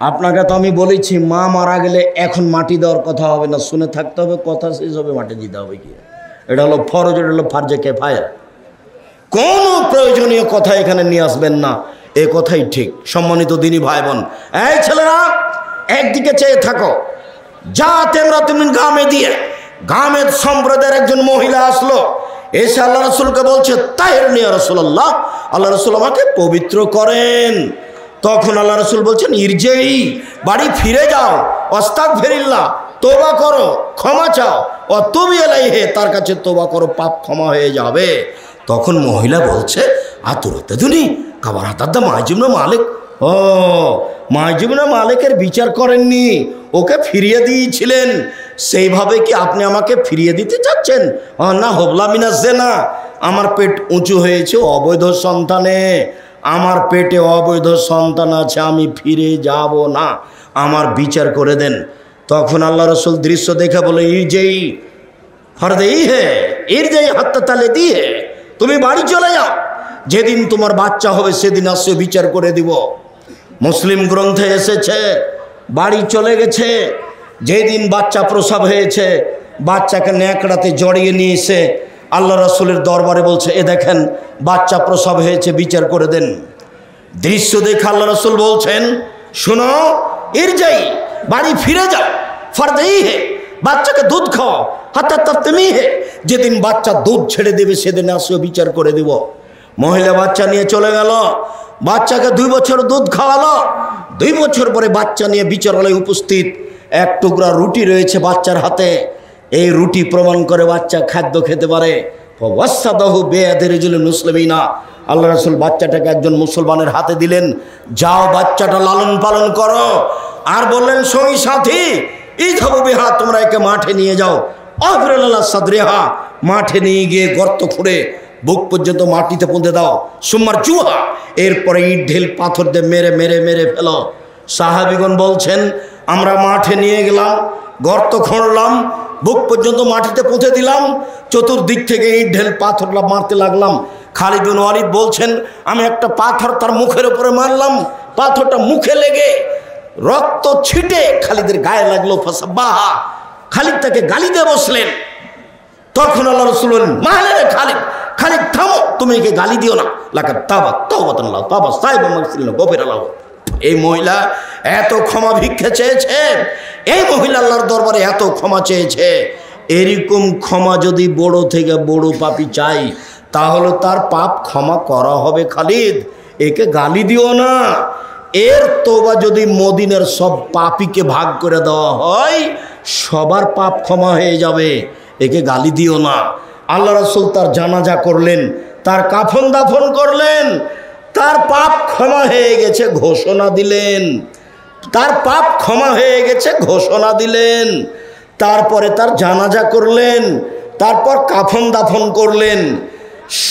আপনাকে তো আমি বলেছি মা মারা গেলে এখন মাটি দেওয়ার কথা হবে না, শুনে থাকতে হবে, কথা শেষ হবে মাটি দিতে হবে কি। এটা হলো ফরজ, এটা হলো ফারজে কিফায়া। কোনো প্রয়োজনীয় কথা এখানে নিয়ে আসবেন না, এ কথাই ঠিক। সম্মানিত দিনী ভাই বোন, এই ছেলেরা একদিকে চেয়ে থাকো। যা তেমরা তুমি গামে দিয়ে গামেদ সম্প্রদায়ের একজন মহিলা আসলো, এসে আল্লাহ রসুলকে বলছে তাহিরুনি ইয়া রাসূলুল্লাহ, আল্লাহ রসুল আমাকে পবিত্র করেন। তখন আল্লাহ রসুল বলছেন ইরজেই, বাড়ি ফিরে যাও, আস্তাগফিরুল্লাহ, তোবা করো, ক্ষমা চাও, অতুবি ইলাইহি, তার কাছে তোবা করো, পাপ ক্ষমা হয়ে যাবে। তখন মহিলা বলছে আতুরাতে দুনি কাবার হাতাদ্দা মাইজুবনা মালিক। ও মাইজুবনা মালিকের বিচার করেননি, ওকে ফিরিয়ে দিয়েছিলেন, সেইভাবে কি আপনি আমাকে ফিরিয়ে দিতে চাচ্ছেন? না হবলা মিনাসে না, আমার পেট উঁচু হয়েছে অবৈধ সন্তানে, আমার পেটে অবৈধ সন্তান আছে, আমি ফিরে যাব না, আমার বিচার করে দেন। তখন আল্লাহ রসুল দৃশ্য দেখে বলে ইরজেই ফরদেই হে, ইরজেই হাত্তা তালে দিয়ে, তুমি বাড়ি চলে যাও, যেদিন তোমার বাচ্চা হবে সেদিন আসে বিচার করে দিব। মুসলিম গ্রন্থে এসেছে বাড়ি চলে গেছে, যেদিন বাচ্চা প্রসব হয়েছে বাচ্চাকে ন্যাকড়াতে জড়িয়ে নিয়ে এসে আল্লাহ রসুলের দরবারে বলছে এ দেখেন বাচ্চা প্রসব হয়েছে, বিচার করে দেন। দৃশ্য দেখে আল্লাহ রসুল বলছেন শোনো ইরজাই, বাড়ি ফিরে যাও, ফরদেই হে, বাচ্চাকে দুধ খাও, হাত্তা তাফতিমি হে, যেদিন বাচ্চা দুধ ছেড়ে দেবে সেদিন আসিও বিচার করে দিব। মহিলা বাচ্চা নিয়ে চলে গেল, বাচ্চাকে 2 বছর দুধ খাওয়ালো, 2 বছর পরে বাচ্চা নিয়ে বিচারালয়ে উপস্থিত, এক টুকরা রুটি রয়েছে বাচ্চার হাতে, এই রুটি প্রমাণ করে বাচ্চা খাদ্য খেতে পারে। ওয়াসাদাহু বিয়াদিরিজুল মুসলিমিনা, আল্লাহ রাসূল বাচ্চাটাকে একজন মুসলমানের হাতে দিলেন, যাও বাচ্চাটা লালন পালন করো। আর বললেন সঙ্গী সাথী ইযহাবু বিহা, তোমরা একে মাঠে নিয়ে যাও, আফরিলা সাদরিহা, মাঠে নিয়ে গিয়ে গর্ত খুঁড়ে বুক পর্যন্ত মাটিতে পুঁতে দাও, সুম্মার জুহা, এরপরে ইট ঢিল পাথর দিয়ে মেরে মেরে মেরে ফেলো। সাহাবীগণ বলছেন আমরা মাঠে নিয়ে গেলাম, গর্ত খুঁড়লাম, বুক পর্যন্ত মাটিতে পুঁতে দিলাম, চতুর্দিক থেকে ইট ঢেল পাথর মারতে লাগলাম। খালিদ বিন ওয়ালিদ বলছেন আমি একটা পাথর তার মুখের উপরে মারলাম, পাথরটা মুখে লেগে রক্ত ছিটে খালিদের গায়ে লাগলো। ফাসাব্বাহা, খালিদ তাকে গালি দিয়ে বসলেন। তখন আল্লাহ রাসূল বললেন মাহলে খালিদ, খালিদ থামো, তুমি একে গালি দিও না, লাকাদ তাবা তাওবাতান আল্লাহ তাবা সাইবা মাগফিরাল্লাহ গফিরাল্লাহ। এই মহিলা এত ক্ষমা ভিক্ষা চেয়েছে, এই মহিলা আল্লাহর দরবারে এত ক্ষমা চেয়েছে। এরকম ক্ষমা যদি বড় থেকে বড় পাপী চাই তাহলে তার পাপ ক্ষমা করা হবে। খালিদ একে গালি দিও না, এর তোবা যদি মদিনার সব পাপীকে ভাগ করে দেওয়া হয় সবার পাপ ক্ষমা হয়ে যাবে, একে গালি দিও না। আল্লাহ রাসূল তার জানাজা করলেন, তার কাফন দাফন করলেন, তার পাপ ক্ষমা হয়ে গেছে ঘোষণা দিলেন, তার পাপ ক্ষমা হয়ে গেছে ঘোষণা দিলেন। তারপরে তার জানাজা করলেন, তারপর কাফন দাফন করলেন,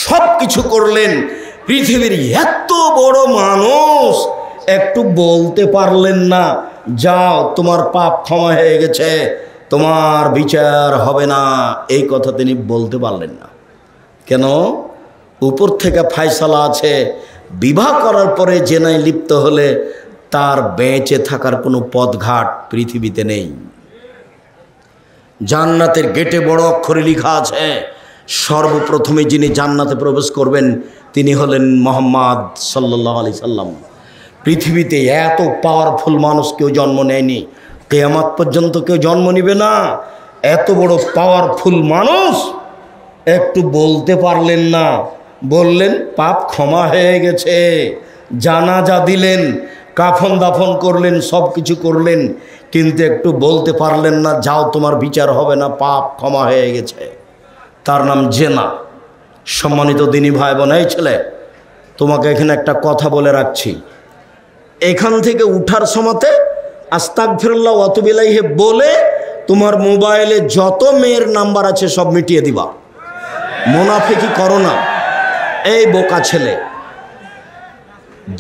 সব কিছু করলেন। পৃথিবীর এত বড় মানুষ একটু বলতে পারলেন না যাও তোমার পাপ ক্ষমা হয়ে গেছে, তোমার বিচার হবে না, এই কথা তিনি বলতে পারলেন না। কেন? উপর থেকে ফায়সালা আছে, বিবাহ করার পরে জেনায় লিপ্ত হলে তার বেঁচে থাকার কোনো পথঘাট পৃথিবীতে নেই। জান্নাতের গেটে বড় অক্ষরে লেখা আছে সর্বপ্রথমে যিনি জান্নাতে প্রবেশ করবেন তিনি হলেন মুহাম্মদ সাল্লাল্লাহু আলাইহি সাল্লাম। পৃথিবীতে এত পাওয়ারফুল মানুষ কেউ জন্ম নেয়নি, কিয়ামত পর্যন্ত কেউ জন্ম নেবে না। এত বড় পাওয়ারফুল মানুষ একটু বলতে পারলেন না, বললেন পাপ ক্ষমা হয়ে গেছে, জানাজা দিলেন, কাফন দাফন করলেন, সব কিছু করলেন, কিন্তু একটু বলতে পারলেন না যাও তোমার বিচার হবে না, পাপ ক্ষমা হয়ে গেছে। তার নাম জেনা। সম্মানিত দিনী ভাই বোন, এই ছেলে তোমাকে এখানে একটা কথা বলে রাখছি, এখান থেকে উঠার সময়তে আস্তাগফিরুল্লাহ ওয়া আতুবু ইলাইহি বলে তোমার মোবাইলে যত মেয়ের নাম্বার আছে সব মিটিয়ে দিবা। মুনাফিকি করো না। এই বোকা ছেলে,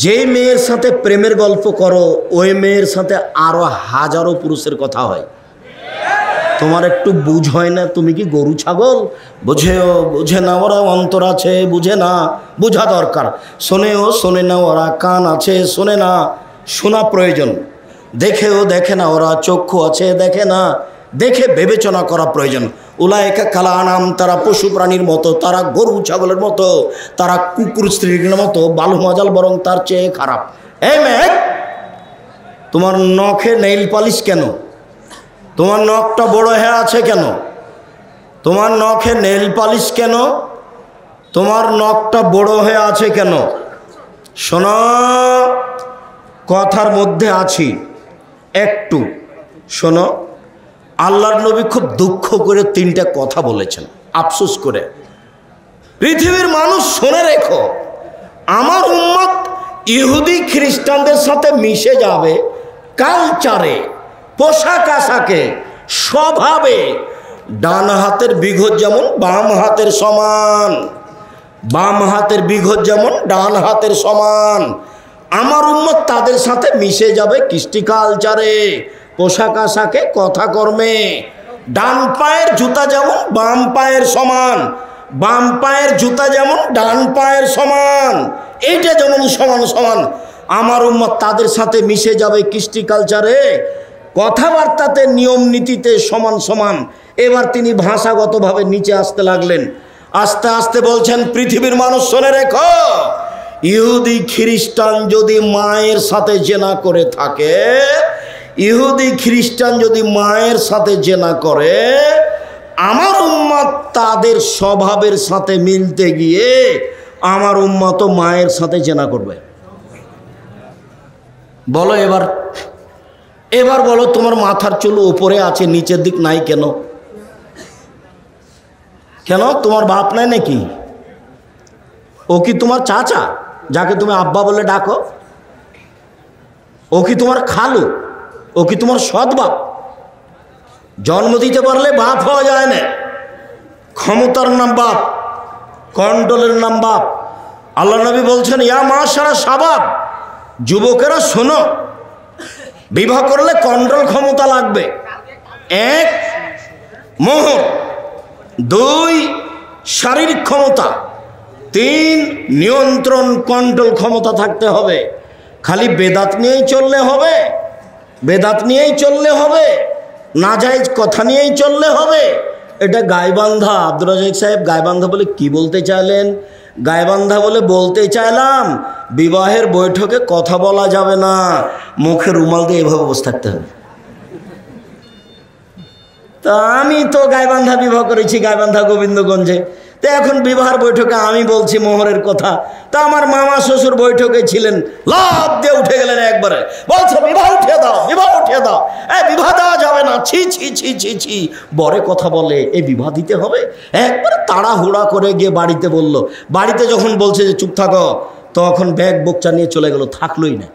যেই মেয়ের সাথে প্রেমের গল্প করো ওই মেয়ের সাথে আরো হাজারো পুরুষের কথা হয়। তোমার একটু বুঝ হয় না? তুমি কি গরু ছাগল? বুঝে না, ওরা অন্তর আছে, বুঝে না, বোঝা দরকার। শোনেও শোনে না, ওরা কান আছে, শোনে না, শোনা প্রয়োজন। দেখেও দেখে না, ওরা চক্ষু আছে দেখে না, দেখে বিবেচনা করা প্রয়োজন। উলায়েকা কাল আনাম, তারা পশু প্রাণীর মতো, তারা গরু ছাগলের মতো, তারা কুকুর স্ত্রীর মতো, বালু মজাল বরং তার চেয়ে খারাপ। এই মেয়ে, তোমার নখে নেইল পালিশ কেন? তোমার নখটা বড় হয়ে আছে কেন? তোমার নখে নেইল পালিশ কেন? তোমার নখটা বড় হয়ে আছে কেন? শোনো, কথার মধ্যে আছি, একটু শোনো। আল্লাহর নবী খুব দুঃখ করে 3টা কথা বলেছেন, আফসোস করে। পৃথিবীর মানুষ শুনে রেখো, আমার উম্মত ইহুদি খ্রিস্টানদের সাথে মিশে যাবে কালচারে, পোশাক আশাকে, স্বভাবে। ডান হাতের বিঘত যেমন বাম হাতের সমান, বাম হাতের বিঘত যেমন ডান হাতের সমান, আমার উম্মত তাদের সাথে মিশে যাবে কৃষ্টি কালচারে, পোশাক আশাকে, কথা কর্মে। ডান পায়ের জুতা যেমন বাম পায়ের সমান, বাম পায়ের জুতা যেমন ডান পায়ের সমান, এইটা যেমন সমান সমান, আমার উম্মত তাদের সাথে মিশে যাবে কৃষ্টি কালচারে, কথাবার্তাতে, নিয়ম নীতিতে সমান সমান। এবার তিনি ভাষাগতভাবে নিচে আসতে লাগলেন, আস্তে আস্তে বলছেন, পৃথিবীর মানুষ শুনে রেখো, ইহুদি খ্রিস্টান যদি মায়ের সাথে জেনা করে থাকে, ইহুদি খ্রিস্টান যদি মায়ের সাথে জেনা করে, আমার উম্মত তাদের স্বভাবের সাথে মিলতে গিয়ে আমার উম্মত মায়ের সাথে জেনা করবে। বলো এবার, এবার বলো, তোমার মাথার চুল উপরে আছে, নিচের দিক নাই কেন? কেন? তোমার বাপ নাই নাকি? ও কি তোমার চাচা, যাকে তুমি আব্বা বলে ডাকো? ও কি তোমার খালু? ও কি তোমার সৎ বাপ? জন্ম দিতে পারলে বাপ হওয়া যায় না, ক্ষমতার নাম বাপ, কন্ট্রোলের নাম বাপ। আল্লাহ নবী বলছেন, ইয়া মাশারা শাবাব, যুবকেরা শোনো, বিবাহ করলে কন্ট্রোল ক্ষমতা লাগবে। 1 মোহর, 2 শারীরিক ক্ষমতা, 3 নিয়ন্ত্রণ কন্ট্রোল ক্ষমতা থাকতে হবে। খালি বেদাত নিয়েই চললে হবে? বেদাত নিয়েই চললে হবে? নাজায়েজ কথা নিয়েই চললে হবে? এটা গাইবান্ধা। আব্দুর রাজাক সাহেব, গাইবান্ধা বলে কি বলতে চাইলেন? গাইবান্ধা বলে বলতে চাইলাম, বিবাহের বৈঠকে কথা বলা যাবে না, মুখে রুমাল দিয়ে এভাবে বসে থাকতে হবে। তা আমি তো গাইবান্ধা বিবাহ করেছি, গাইবান্ধা গোবিন্দগঞ্জে। তো এখন বিবাহের বৈঠকে আমি বলছি মোহরের কথা, তা আমার মামা শ্বশুর বৈঠকে ছিলেন, লাভ দিয়ে উঠে গেলেন একবারে, বলছে বিবাহ উঠিয়ে দাও, বিবাহ উঠিয়ে দাও, বিবাহ দেওয়া যাবে না, ছি ছি ছি ছি ছি। বরে কথা বলে এই বিবাহ দিতে হবে? একবারে তাড়াহুড়া করে গিয়ে বাড়িতে বলল। বাড়িতে যখন বলছে যে চুপ থাকো, তখন ব্যাগ বোকচা নিয়ে চলে গেল, থাকলোই না।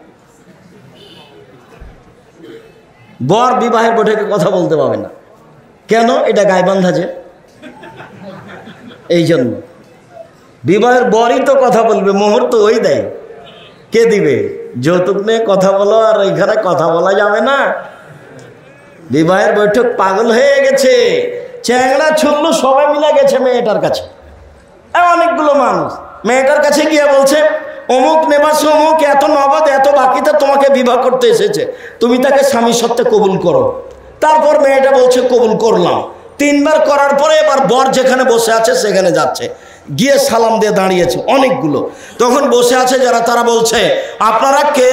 বর বিবাহের বৈঠকে কথা বলতে পারবে না কেন? এটা গাইবান্ধা যে, এই জন্য। বিবাহের বরই তো কথা বলবে, মোহর তো ওই দেয়। কে দিবে? যৌতুক নিয়ে কথা বলো, আর ওইখানে কথা বলা যাবে না। বিবাহের বৈঠক পাগল হয়ে গেছে, চ্যাংড়া ছুল্লু সবাই মিলে গেছে মেয়েটার কাছে। অনেকগুলো মানুষ মেয়েটার কাছে গিয়ে বলছে, অমুক নেবাসে অমুক এত নগদ এত বাকিতে তোমাকে বিবাহ করতে এসেছে, তুমি তাকে স্বামী সত্ত্বে কবুল করো। তারপর মেয়েটা বলছে কবুল করলাম। 3 বার করার পরে এবার বর যেখানে বসে আছে সেখানে যাচ্ছে, গিয়ে সালাম দিয়ে দাঁড়িয়েছে অনেকগুলো। তখন বসে আছে যারা, তারা বলছে, আপনারা কে?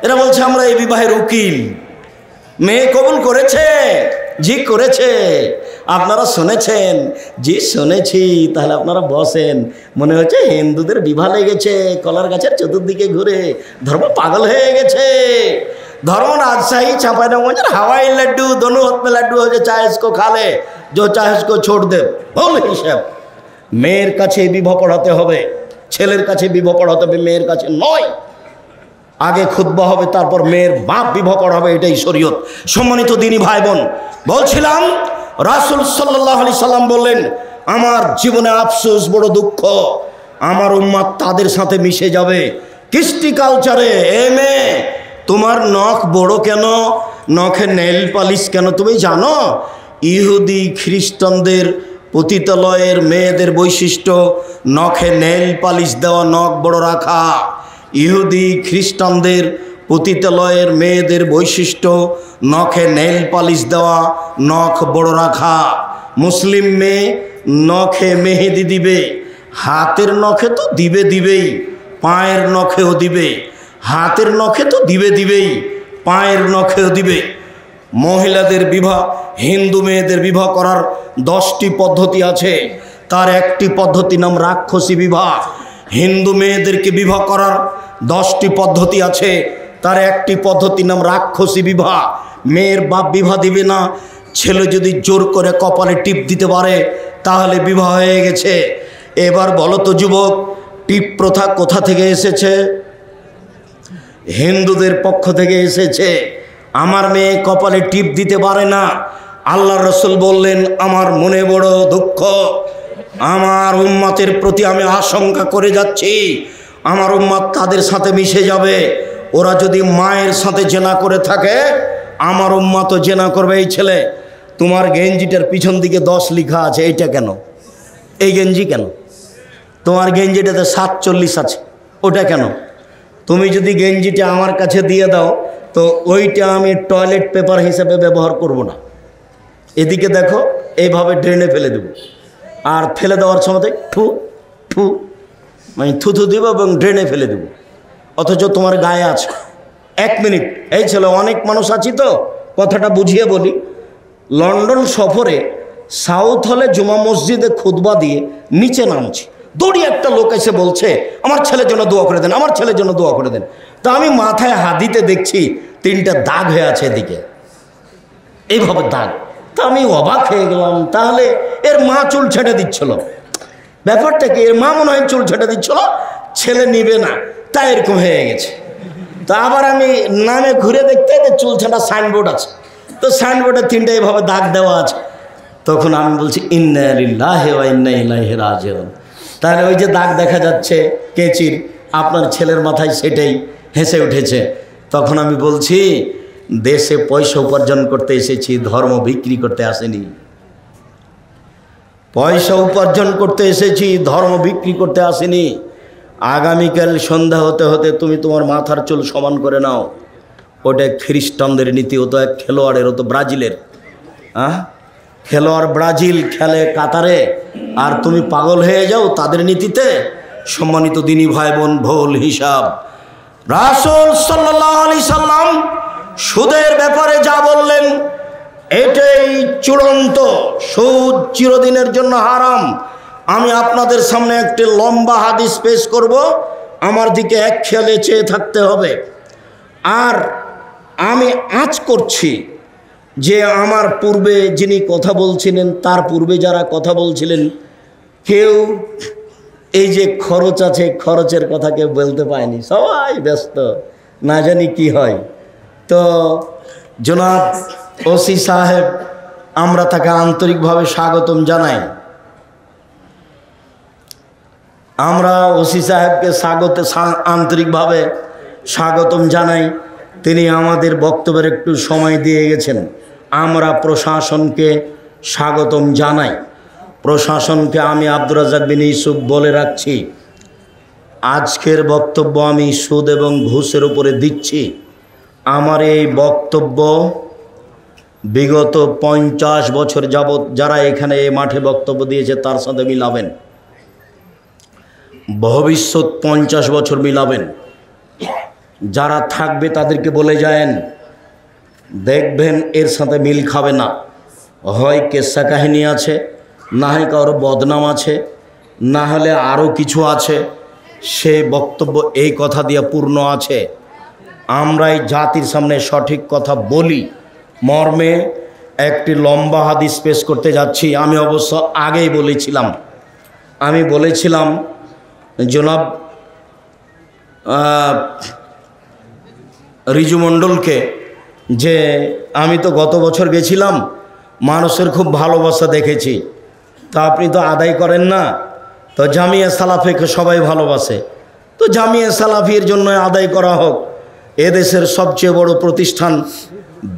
এরা বলছে, আমরা এই বিবাহের উকিল। মেয়ে কবুল করেছে? জি করেছে। আপনারা শুনেছেন? জি শুনেছি। তাহলে আপনারা বসেন। মনে হচ্ছে হিন্দুদের বিবাহ লেগেছে, কলার গাছের চতুর্দিকে ঘুরে ধর্ম পাগল হয়ে গেছে। धर्म राजशाही चांपानेर हवाई लड्डू दोनों हाथ में लड्डू हो, जो चाहे इसको खा ले, जो चाहे इसको छोड़ दे। बोल हिसाब मेयर काछे विवाह पढ़ाते होबे, छेलेर काछे विवाह पढ़ाते होबे, मेयर काछे नय। आगे खुतबा होबे, तारपर मेयर बाप विवाह पढ़ाबे, एटाई शरीयत। सम्मानित दिनी भाई बोन, बोलछिलाम रासूल सल्लल्लाहु आलाइहि साल्लाम बोलेन, आमार जीवने आफसोस बड़ दुःख, आमार उम्मत तादेर साथे मिशे जाबे कृष्टि कालचारे। ए मेये তোমার নখ বড় কেন, নখে নেল পালিশ কেন তুমি জানো? ইহুদি খ্রিস্টানদের পতিতালয়ের মেয়েদের বৈশিষ্ট্য নখে নেল পালিশ দেওয়া, নখ বড় রাখা। ইহুদি খ্রিস্টানদের পতিতালয়ের মেয়েদের বৈশিষ্ট্য নখে নেল পালিশ দেওয়া, নখ বড় রাখা। মুসলিম মেয়ে নখে মেহেদি দিবে, হাতের নখে তো দিবেই, পায়ের নখেও দিবে। হাতের নখে তো দিবেই, পায়ের নখেও দিবে। মহিলাদের বিবাহ, হিন্দু মেয়েদের বিবাহ করার 10টি পদ্ধতি আছে। তার একটি পদ্ধতি নাম রাক্ষসী বিবাহ। হিন্দু মেয়েদেরকে বিবাহ করার 10টি পদ্ধতি আছে, তার একটি পদ্ধতি নাম রাক্ষসী বিবাহ। মেয়ের বাপ বিবাহ দিবে না, ছেলে যদি জোর করে কপালে টিপ দিতে পারে তাহলে বিবাহ হয়ে গেছে। এবার বলো তো যুবক, টিপ প্রথা কোথা থেকে এসেছে? হিন্দুদের পক্ষ থেকে এসেছে। আমার মেয়ে কপালে টিপ দিতে পারে না। আল্লাহর রাসূল বললেন, আমার মনে বড় দুঃখ, আমার উম্মতের প্রতি আমি আশঙ্কা করে যাচ্ছি, আমার উম্মত তাদের সাথে মিশে যাবে। ওরা যদি মায়ের সাথে জেনা করে থাকে, আমার উম্মতও জেনা করবে। এই ছেলে, তোমার গেঞ্জিটার পিছন দিকে 10 লেখা আছে, এইটা কেন? এই গেঞ্জি কেন? তোমার গেঞ্জিটাতে 47 আছে, ওটা কেন? তুমি যদি গেঞ্জিটা আমার কাছে দিয়ে দাও তো ওইটা আমি টয়লেট পেপার হিসেবে ব্যবহার করব না। এদিকে দেখো, এইভাবে ড্রেনে ফেলে দেব। আর ফেলে দেওয়ার সময় ঠু ঠু মানে থুথু দিব এবং ড্রেনে ফেলে দেব, অথচ তোমার গায়ে আছে। 1 মিনিট, এই ছেলে, অনেক মানুষ আছি তো কথাটা বুঝিয়ে বলি। লন্ডন সফরে সাউথ হলে জুমা মসজিদে খুতবা দিয়ে নিচে নামছি, দৌড়িয়ে একটা লোক এসে বলছে, আমার ছেলের জন্য দোয়া করে দেন, আমার ছেলের জন্য দোয়া করে দেন। তা আমি মাথায় হাত দিতে দেখছি 3টা দাগ হয়ে আছে এদিকে, এইভাবে দাগ। তা আমি অবাক হয়ে গেলাম, তাহলে এর মা চুল ছেঁটে দিচ্ছিল, ব্যাপারটা কি? এর মা মনে হয় চুল ছেঁটে দিচ্ছিল, ছেলে নিবে না, তাই এরকম হয়ে গেছে। তা আবার আমি নামে ঘুরে দেখতে যে চুল ছাঁটা সাইনবোর্ড আছে, তো সাইনবোর্ডে 3টা এইভাবে দাগ দেওয়া আছে। তখন আমি বলছি, ইন্না লিল্লাহি ওয়া ইন্না ইলাইহি রাজিউন। তাহলে ওই যে দাগ দেখা যাচ্ছে কেচির, আপনার ছেলের মাথায় সেটাই হেসে উঠেছে। তখন আমি বলছি, দেশে পয়সা উপার্জন করতে এসেছি, ধর্ম বিক্রি করতে আসেনি। পয়সা উপার্জন করতে এসেছি, ধর্ম বিক্রি করতে আসেনি। আগামীকাল সন্ধ্যা হতে হতে তুমি তোমার মাথার চুল সমান করে নাও। ওটা খ্রিস্টানদের নীতি, ও তো এক খেলোয়াড়ের, ও তো ব্রাজিলের। খেলোয়াড় ব্রাজিল খেলে কাতারে, আর তুমি পাগল হয়ে যাও তাদের নীতিতে। সম্মানিত দিনী ভাই বোন, ভুল হিসাব। রাসূল সাল্লাল্লাহু আলাইহি সাল্লাম সুদের ব্যাপারে যা বললেন এটাই চূড়ান্ত। সুদ চিরদিনের জন্য হারাম। আমি আপনাদের সামনে একটি লম্বা হাদিস পেশ করব, আমার দিকে এক খেয়ালে চেয়ে থাকতে হবে। আর আমি আজ করছি যে আমার পূর্বে যিনি কথা বলছিলেন, তার পূর্বে যারা কথা বলছিলেন, কেউ এই যে খরচ আছে, খরচের কথা কেউ বলতে পায়নি, সবাই ব্যস্ত, না জানি কি হয়। তো জনাব ওসি সাহেব, আমরা তাকে আন্তরিকভাবে স্বাগতম জানাই। আমরা ওসি সাহেবকে আন্তরিকভাবে স্বাগতম জানাই। তিনি আমাদের বক্তব্যের একটু সময় দিয়ে গেছেন। আমরা প্রশাসনকে স্বাগতম জানাই। প্রশাসনকে আমি আব্দুর রাজ্জাক বিন ইউসুফ বলে রাখছি, আজকের বক্তব্য আমি সুদ এবং ঘুষের উপরে দিচ্ছি। আমার এই বক্তব্য বিগত 50 বছর যাবৎ যারা এখানে এই মাঠে বক্তব্য দিয়েছে তার সাথে মিলাবেন, ভবিষ্যৎ 50 বছর মিলাবেন। যারা থাকবে তাদেরকে বলে যায়েন, দেখবেন এর সাথে মিল খাবে না। হয় কেসা কাহিনী আছে, না হয় কারো বদনাম আছে, না হলে আরও কিছু আছে। সে বক্তব্য এই কথা দিয়ে পূর্ণ আছে। আমরাই জাতির সামনে সঠিক কথা বলি মর্মে একটি লম্বা হাদিস পেশ করতে যাচ্ছি। আমি অবশ্য আগেই বলেছিলাম, জনাব রিজু মণ্ডলকে যে আমি তো গত বছর গেছিলাম, মানুষের খুব ভালোবাসা দেখেছি, তা আপনি তো আদায় করেন না। তো জামিয়া সালাফিকে সবাই ভালোবাসে, তো জামিয়া সালাফির জন্য আদায় করা হোক। এদেশের সবচেয়ে বড় প্রতিষ্ঠান,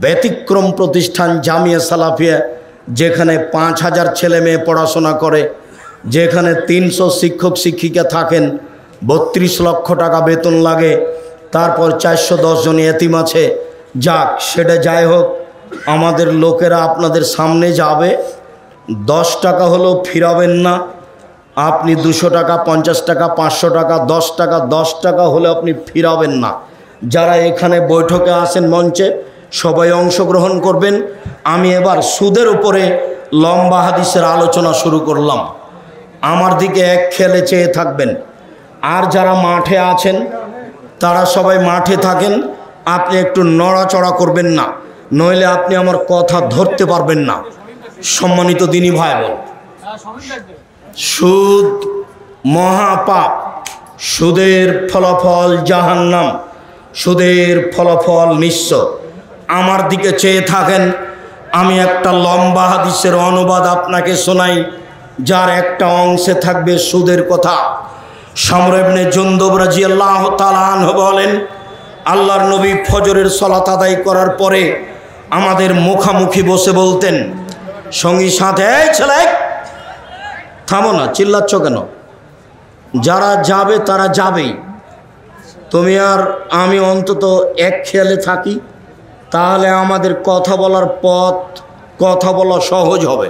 ব্যতিক্রম প্রতিষ্ঠান জামিয়া সালাফিয়া, যেখানে 5000 ছেলে মেয়ে পড়াশোনা করে, যেখানে 300 শিক্ষক শিক্ষিকা থাকেন, 32 লক্ষ টাকা বেতন লাগে, তারপর 410 জন এতিম আছে। যাক, সেটা যাই হোক, আমাদের লোকেরা আপনাদের সামনে যাবে। 10 টাকা হলেও ফিরাবেন না। আপনি 200 টাকা, 50 টাকা, 500 টাকা, 10 টাকা, 10 টাকা হলে আপনি ফিরাবেন না। যারা এখানে বৈঠকে আসেন মঞ্চে, সবাই অংশগ্রহণ করবেন। আমি এবার সুদের উপরে লম্বা হাদিসের আলোচনা শুরু করলাম। আমার দিকে এক খেয়ালে চেয়ে থাকবেন। আর যারা মাঠে আছেন তারা সবাই মাঠে থাকেন। আপনি একটু নড়াচড়া করবেন না, নইলে আপনি আমার কথা ধরতে পারবেন না। সম্মানিত দিনী ভাই বোন, সুদ মহাপাপ, সুদের ফলাফল জাহান্নাম, সুদের ফলাফল নিঃস্ব। আমার দিকে চেয়ে থাকেন, আমি একটা লম্বা হাদিসের অনুবাদ আপনাকে শোনাই, যার একটা অংশে থাকবে সুদের কথা। শামর ইবনে জুনদুব রাদিয়াল্লাহু তাআলা আনহু বলেন, আল্লাহর নবী ফজরের সালাত আদায় করার পরে আমাদের মুখামুখি বসে বলতেন, সঙ্গী সাথে, এই ছেলে থামো না, চিল্লাচ্ছ কেন? যারা যাবে তারা যাবেই, তুমি আর আমি অন্তত এক খেয়ালে থাকি, তাহলে আমাদের কথা বলার পথ, কথা বলা সহজ হবে।